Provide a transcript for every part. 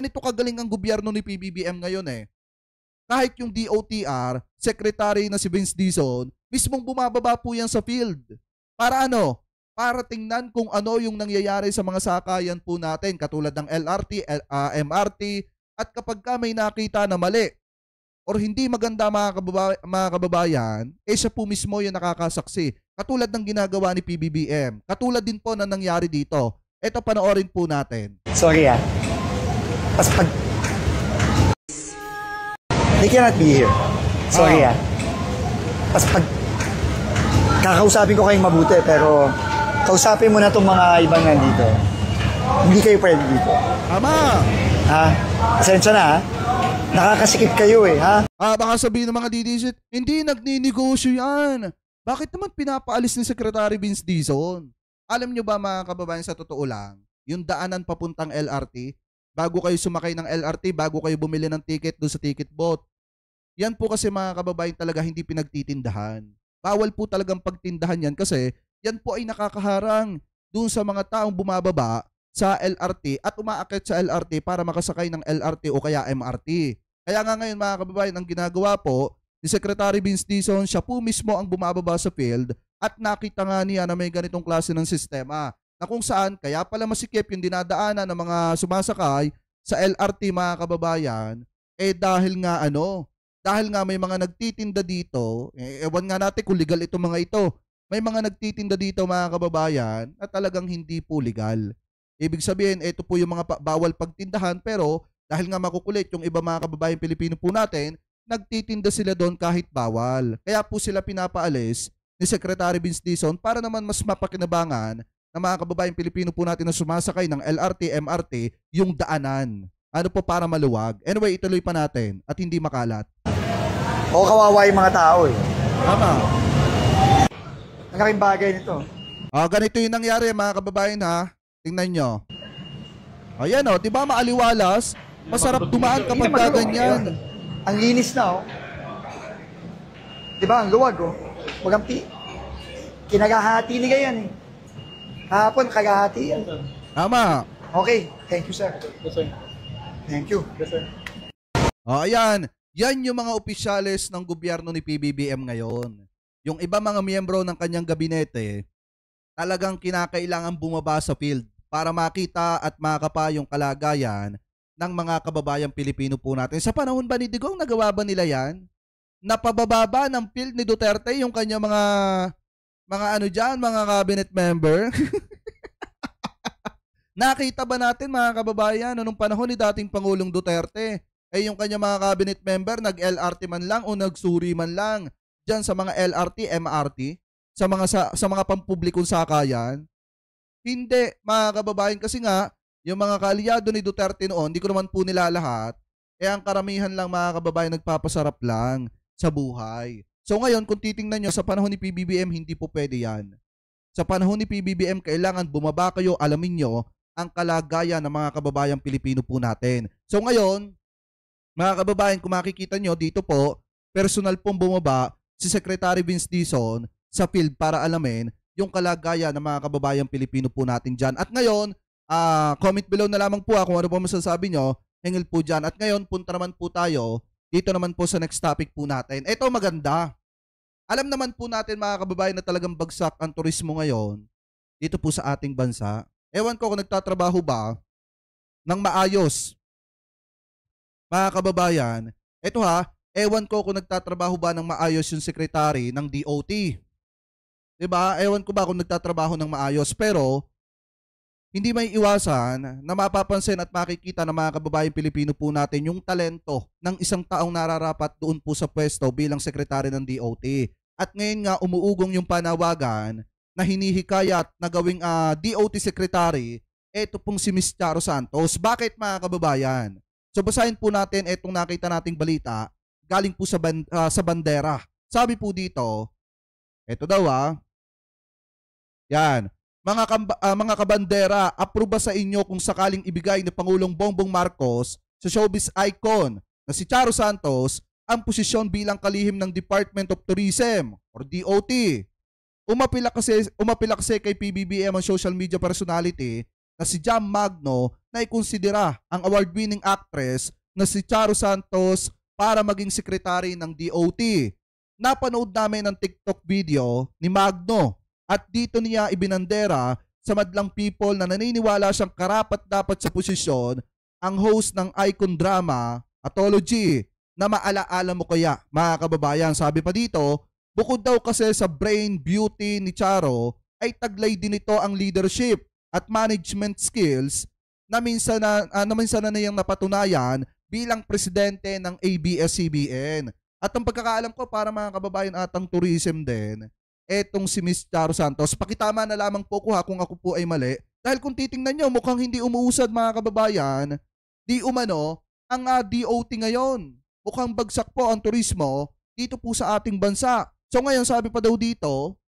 ganito kagaling ang gobyerno ni PBBM ngayon eh. Kahit yung DOTR, secretary na si Vince Dizon, mismong bumababa po yan sa field. Para ano? Para tingnan kung ano yung nangyayari sa mga sakayan po natin, katulad ng LRT, MRT, at kapag ka may nakita na mali or hindi maganda mga kababayan, siya po mismo yung nakakasaksi. Katulad ng ginagawa ni PBBM. Katulad din po na nangyari dito. Ito, panoorin po natin. Sorry Pas pag... They cannot be here. Sorry Pas pag... Kakausapin ko kayong mabuti, pero kausapin mo na itong mga ibang nandito. Hindi kayo pwede dito. Ama! Pasensya na Nakakasikip kayo baka sabihin ng mga DDZ, hindi nagninegosyo yan. Bakit naman pinapaalis ni Secretary Vince Dizon? Alam nyo ba mga kababayan, sa totoo lang, yung daanan papuntang LRT, bago kayo sumakay ng LRT, bago kayo bumili ng ticket doon sa ticket booth, yan po kasi mga kababayan talaga hindi pinagtitindahan. Bawal po talagang pagtindahan yan kasi yan po ay nakakaharang doon sa mga taong bumababa sa LRT at umaakit sa LRT para makasakay ng LRT o kaya MRT. Kaya nga ngayon mga kababayan, ang ginagawa po ni Secretary Vince Dizon, siya po mismo ang bumababa sa field at nakita nga niya na may ganitong klase ng sistema na kung saan kaya pala masikip yung dinadaanan ng mga sumasakay sa LRT mga kababayan, dahil nga may mga nagtitinda dito, ewan nga natin kung legal itong mga ito, may mga nagtitinda dito mga kababayan na talagang hindi po legal. Ibig sabihin, ito po yung mga bawal pagtindahan, pero dahil nga makukulit yung iba mga kababayan Pilipino po natin, nagtitinda sila doon kahit bawal. Kaya po sila pinapaalis ni Secretary Vince Dizon para naman mas mapakinabangan ng mga kababayan Pilipino po natin na sumasakay ng LRT, MRT, yung daanan. Ano po, para maluwag. Anyway, ituloy pa natin at hindi makalat. O kawawa yung mga tao Tama. Ang laking bagay nito. Ganito yung nangyari mga kababayan Tingnan nyo. Ayan di ba maaliwalas? Masarap dumaan kapag ganyan. Ang linis na Di ba? Ang luwag Wagang kinagahati ni ganyan Hapon, kagahati yan. Tama. Okay. Thank you, sir. Yes, sir. Thank you. Yes, sir. Ayan. Yan yung mga opisyales ng gobyerno ni PBBM ngayon. Yung iba mga miyembro ng kanyang gabinete, talagang kinakailangan bumaba sa field para makita at makapa yung kalagayan ng mga kababayang Pilipino po natin. Sa panahon ba ni Digong, nagawa ba nila yan? Napababa ng field ni Duterte yung kanya mga mga cabinet member? Nakita ba natin mga kababayan nung panahon ni dating Pangulong Duterte, yung kanya mga cabinet member nag-LRT man lang o nagsuri man lang diyan sa mga LRT, MRT, sa mga pampublikong sakayan? Hindi mga kababayan, kasi nga yung mga kaalyado ni Duterte noon, hindi ko naman po nila lahat, ang karamihan lang mga kababayan nagpapasarap lang sa buhay. So ngayon, kung titingnan nyo, sa panahon ni PBBM, hindi po pwede yan. Sa panahon ni PBBM, kailangan bumaba kayo, alamin nyo ang kalagayan ng mga kababayang Pilipino po natin. So ngayon, mga kababayan, kung makikita nyo dito po, personal pong bumaba si Secretary Vince Dizon sa field para alamin yung kalagayan ng mga kababayang Pilipino po natin dyan. At ngayon, comment below na lamang po kung ano po masasabi nyo, hingil po dyan. At ngayon, punta naman po tayo dito naman po sa next topic po natin. Ito maganda. Alam naman po natin mga kababayan na talagang bagsak ang turismo ngayon dito po sa ating bansa. Ewan ko kung nagtatrabaho ba ng maayos. Mga kababayan, ito ewan ko kung nagtatrabaho ba ng maayos yung secretary ng DOT. Diba? Ewan ko ba kung nagtatrabaho ng maayos, pero hindi may iwasan na mapapansin at makikita ng mga kababayang Pilipino po natin yung talento ng isang taong nararapat doon po sa pwesto bilang sekretary ng DOT. At ngayon nga umuugong yung panawagan na hinihikayat na gawing DOT secretary, eto pong si Ms. Charo Santos. Bakit mga kababayan? So basahin po natin etong nakita nating balita galing po sa bandera. Sabi po dito, eto daw yan. Mga kabandera, aproba sa inyo kung sakaling ibigay ni Pangulong Bongbong Marcos sa showbiz icon na si Charo Santos ang posisyon bilang kalihim ng Department of Tourism or DOT. Umapila kasi kay PBBM ang social media personality na si Jam Magno na ikonsidera ang award-winning actress na si Charo Santos para maging sekretary ng DOT. Napanood namin ang TikTok video ni Magno at dito niya ibinandera sa madlang people na naniniwala siyang karapat-dapat sa posisyon ang host ng icon drama Anthology na maalaala mo kaya mga kababayan. Sabi pa dito, bukod daw kasi sa brain beauty ni Charo ay taglay din ito ang leadership at management skills na minsan na niyang napatunayan bilang presidente ng ABS-CBN. At ang pagkakaalam ko para mga kababayan atang tourism din, etong si Miss Charo Santos, pakitama na lamang po ko kung ako po ay mali. Dahil kung titingnan nyo, mukhang hindi umuusad mga kababayan, di umano, ang DOT ngayon. Mukhang bagsak po ang turismo dito po sa ating bansa. So ngayon, sabi pa daw dito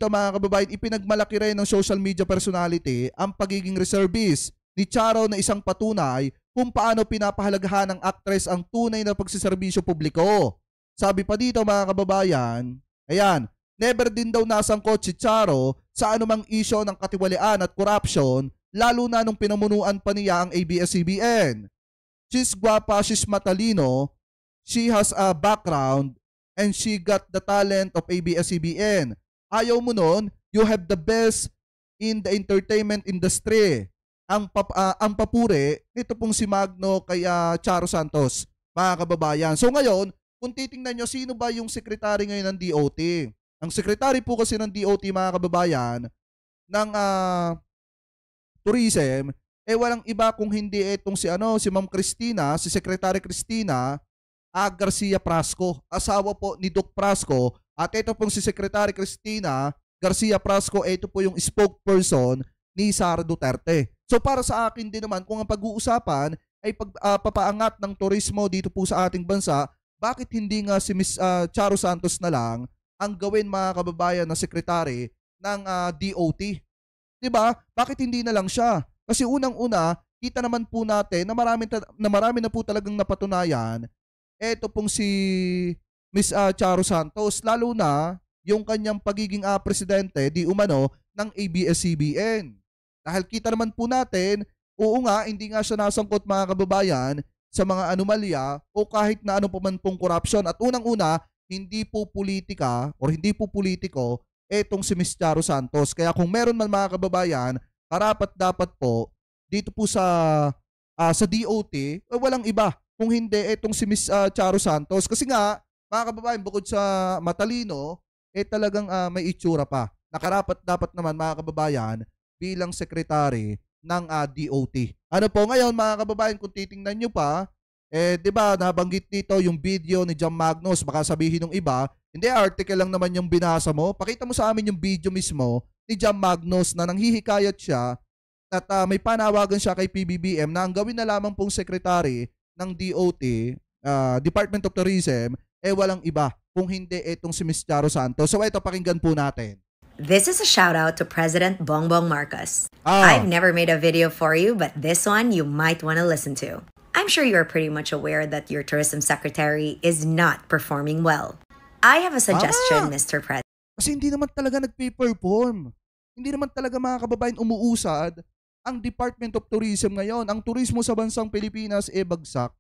mga kababayan, ipinagmalaki rin ng social media personality ang pagiging reservist ni Charo na isang patunay kung paano pinapahalagahan ng actress ang tunay na pagsiserbisyo publiko. Sabi pa dito mga kababayan, ayan, never din daw nasangkot si Charo sa anumang isyo ng katiwalian at corruption, lalo na nung pinamunuan pa niya ang ABS-CBN. She's guwapa, she's matalino, she has a background, and she got the talent of ABS-CBN. Ayaw mo nun, you have the best in the entertainment industry. Ang papuri nito pong si Magno kay Charo Santos, mga kababayan. So ngayon, kung titingnan nyo, sino ba yung secretary ngayon ng DOT? Ang secretary po kasi ng DOT, mga kababayan, ng tourism, walang iba kung hindi itong si Ma'am Cristina, si Secretary Cristina Garcia Prasco, asawa po ni Doc Prasco. At ito pong si Secretary Cristina Garcia Prasco, ito po yung spokesperson ni Sara Duterte. So para sa akin din naman, kung ang pag-uusapan ay papaangat ng turismo dito po sa ating bansa, bakit hindi nga si Miss Charo Santos na lang ang gawin mga kababayan na sekretary ng DOT? Diba? Bakit hindi na lang siya? Kasi unang-una, kita naman po natin na marami na po talagang napatunayan eto pong si Miss Charo Santos, lalo na yung kanyang pagiging presidente di umano ng ABS-CBN. Dahil kita naman po natin, oo nga, hindi nga siya nasangkot mga kababayan sa mga anomalya o kahit na ano pa man pong corruption. At unang-una, hindi po politika o hindi po politiko etong si Miss Charo Santos. Kaya kung meron man mga kababayan, karapat-dapat po dito po sa DOT, walang iba kung hindi etong si Miss Charo Santos. Kasi nga, mga kababayan, bukod sa matalino, talagang may itsura pa. Nakarapat-dapat naman mga kababayan bilang sekretary ng DOT. Ano po ngayon mga kababayan, kung titingnan nyo pa, di ba nabanggit dito yung video ni Jam Magnus, baka sabihin ng iba, hindi, article lang naman yung binasa mo. Pakita mo sa amin yung video mismo ni Jam Magnus na nanghihikayat siya at may panawagan siya kay PBBM na ang gawin na lamang pong sekretary ng DOT, Department of Tourism, walang iba kung hindi etong si Miss Charo Santos. So ito, pakinggan po natin. This is a shout out to President Bongbong Marcos. I've never made a video for you, but this one you might want to listen to. I'm sure you're pretty much aware that your tourism secretary is not performing well. I have a suggestion, Mr. President. Kasi hindi naman talaga nagpe-perform. Hindi naman talaga mga kababayan umuusad ang Department of Tourism ngayon. Ang turismo sa bansang Pilipinas bagsak.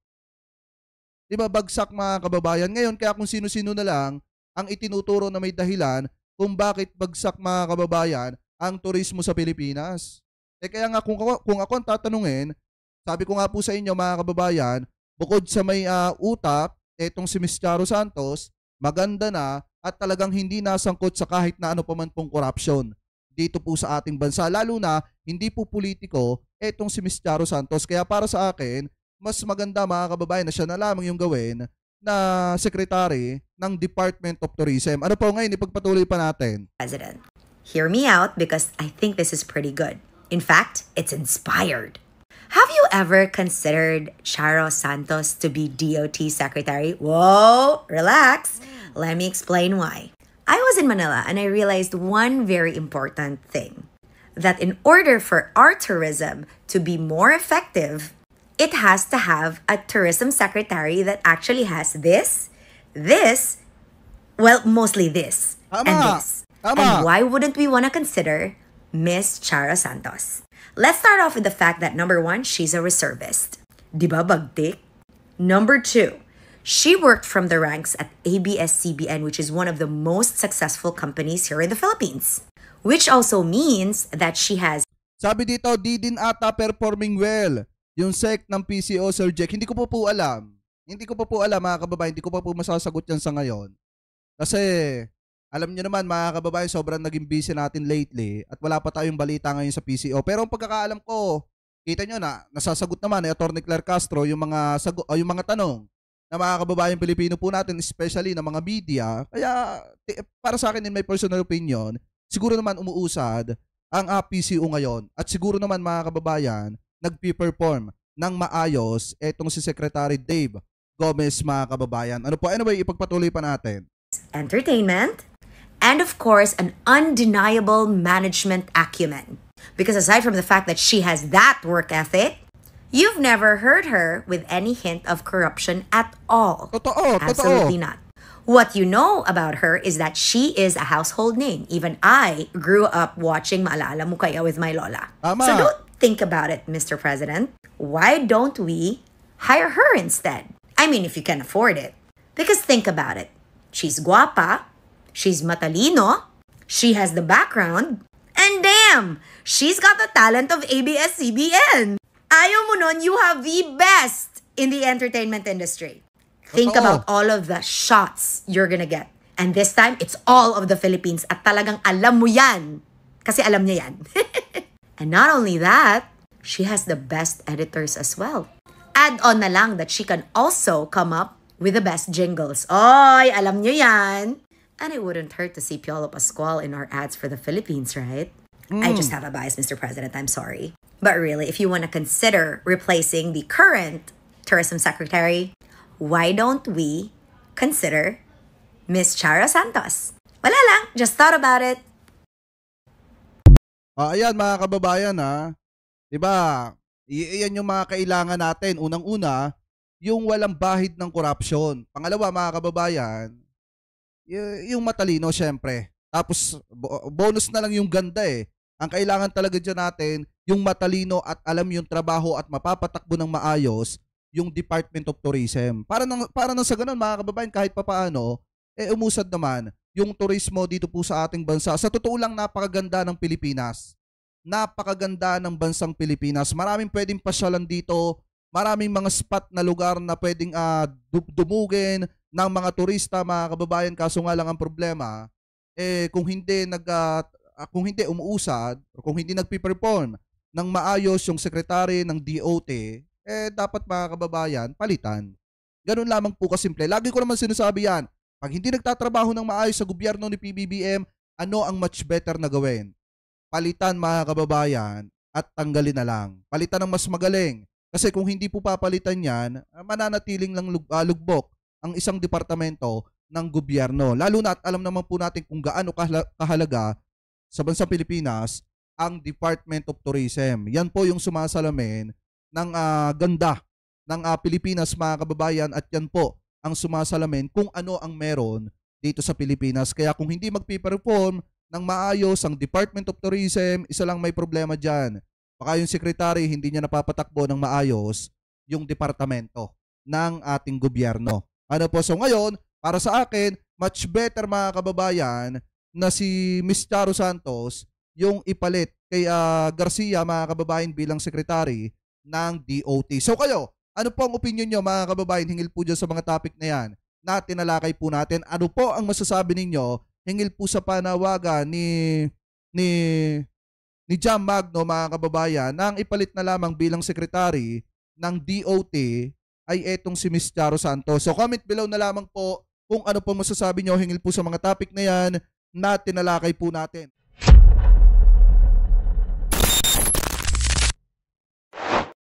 Diba bagsak mga kababayan? Ngayon kaya kung sino-sino na lang ang itinuturo na may dahilan kung bakit bagsak mga kababayan ang turismo sa Pilipinas. Kaya nga kung ako ang tatanungin, sabi ko nga po sa inyo mga kababayan, bukod sa may utak, etong si Miss Charo Santos, maganda na at talagang hindi nasangkot sa kahit na ano pa man pong corruption dito po sa ating bansa. Lalo na hindi po politiko etong si Miss Charo Santos. Kaya para sa akin, mas maganda mga kababayan na siya na lamang yung gawin na secretary ng Department of Tourism. Ano po ngayon, ipagpatuloy pa natin. President, hear me out because I think this is pretty good. In fact, it's inspired. Have you ever considered Charo Santos to be DOT secretary? Whoa, relax. Let me explain why. I was in Manila and I realized one very important thing. That in order for our tourism to be more effective, it has to have a tourism secretary that actually has this, well, mostly this, and this. And why wouldn't we want to consider Miss Charo Santos. Let's start off with the fact that number 1, she's a reservist. Di ba bagtik? Number 2, she worked from the ranks at ABS-CBN, which is one of the most successful companies here in the Philippines. Which also means that she has... Sabi dito, di din ata performing well yung sec ng PCO, Sir Jack. Hindi ko po alam. Hindi ko po alam, mga kababayan. Hindi ko pa po masasagot yan sa ngayon. Kasi, alam niyo naman, mga kababayan, sobrang naging busy natin lately at wala pa tayong balita ngayon sa PCO. Pero ang pagkakaalam ko, kita nyo na, nasasagot naman ni Atty. Claire Castro yung mga tanong na mga kababayan Pilipino po natin, especially ng mga media. Kaya, para sa akin, in my personal opinion, siguro naman umuusad ang PCO ngayon. At siguro naman, mga kababayan, nagpi-perform ng maayos etong si Secretary Dave Gomez, mga kababayan. Ano po? Anyway, ipagpatuloy pa natin. Entertainment, and of course, an undeniable management acumen. Because aside from the fact that she has that work ethic, you've never heard her with any hint of corruption at all. Totoo. Absolutely not. What you know about her is that she is a household name. Even I grew up watching Maalala Mo Kaya with my lola. Tama. So don't think about it, Mr. President. Why don't we hire her instead? I mean, if you can afford it. Because think about it. She's guapa, she's matalino, she has the background, and damn, she's got the talent of ABS-CBN. Ayaw mo nun, you have the best in the entertainment industry. Think about all of the shots you're gonna get. And this time, it's all of the Philippines. At talagang alam mo yan. Kasi alam niya yan. And not only that, she has the best editors as well. Add on na lang that she can also come up with the best jingles. Oy, alam niyo yan. And it wouldn't hurt to see Piolo Pascual in our ads for the Philippines, right? I just have a bias, Mr. President. I'm sorry. But really, if you want to consider replacing the current tourism secretary, why don't we consider Miss Charo Santos? Wala lang. Just thought about it. Ayan, mga kababayan, ha. Diba? Iyan yung mga kailangan natin. Unang-una, yung walang bahid ng corruption. Pangalawa, mga kababayan, yung matalino, syempre. Tapos, bonus na lang yung ganda eh. Ang kailangan talaga dyan natin, yung matalino at alam yung trabaho at mapapatakbo ng maayos, yung Department of Tourism. Para nang sa ganun, mga kababayan, kahit papaano, umusad naman yung turismo dito po sa ating bansa. Sa totoo lang, napakaganda ng Pilipinas. Napakaganda ng bansang Pilipinas. Maraming pwedeng pasyalan dito. Maraming mga spot na lugar na pwedeng dumugin ng mga turista, mga kababayan. Kaso nga lang ang problema, kung hindi umuusad o kung hindi nagpi-perform ng maayos yung sekretary ng DOT, dapat, mga kababayan, palitan. Ganun lamang po kasimple. Lagi ko naman sinasabi yan, pag hindi nagtatrabaho ng maayos sa gobyerno ni PBBM, ano ang much better na gawin? Palitan, mga kababayan, at tanggalin na lang. Palitan ng mas magaling. Kasi kung hindi po papalitan yan, mananatiling lang lugbok ang isang departamento ng gobyerno. Lalo na at alam naman po natin kung gaano kahalaga sa bansang Pilipinas ang Department of Tourism. Yan po yung sumasalamin ng ganda ng Pilipinas, mga kababayan, at yan po ang sumasalamin kung ano ang meron dito sa Pilipinas. Kaya kung hindi magpiperform ng maayos ang Department of Tourism, isa lang may problema dyan. Baka yung sekretary hindi niya napapatakbo ng maayos yung departamento ng ating gobyerno. Ano po? So ngayon, para sa akin, much better, mga kababayan, na si Miss Charo Santos yung ipalit kay Garcia, mga kababayan, bilang sekretary ng DOT. So kayo, ano po ang opinion nyo, mga kababayan, hingil po dyan sa mga topic na yan na tinalakay po natin? Ano po ang masasabi ninyo hingil po sa panawagan ni Jam Magno, mga kababayan, nang ipalit na lamang bilang sekretary ng DOT ay etong si Miss Charo Santos. So comment below na lamang po kung ano po masasabi nyo hingil po sa mga topic na yan na tinalakay po natin.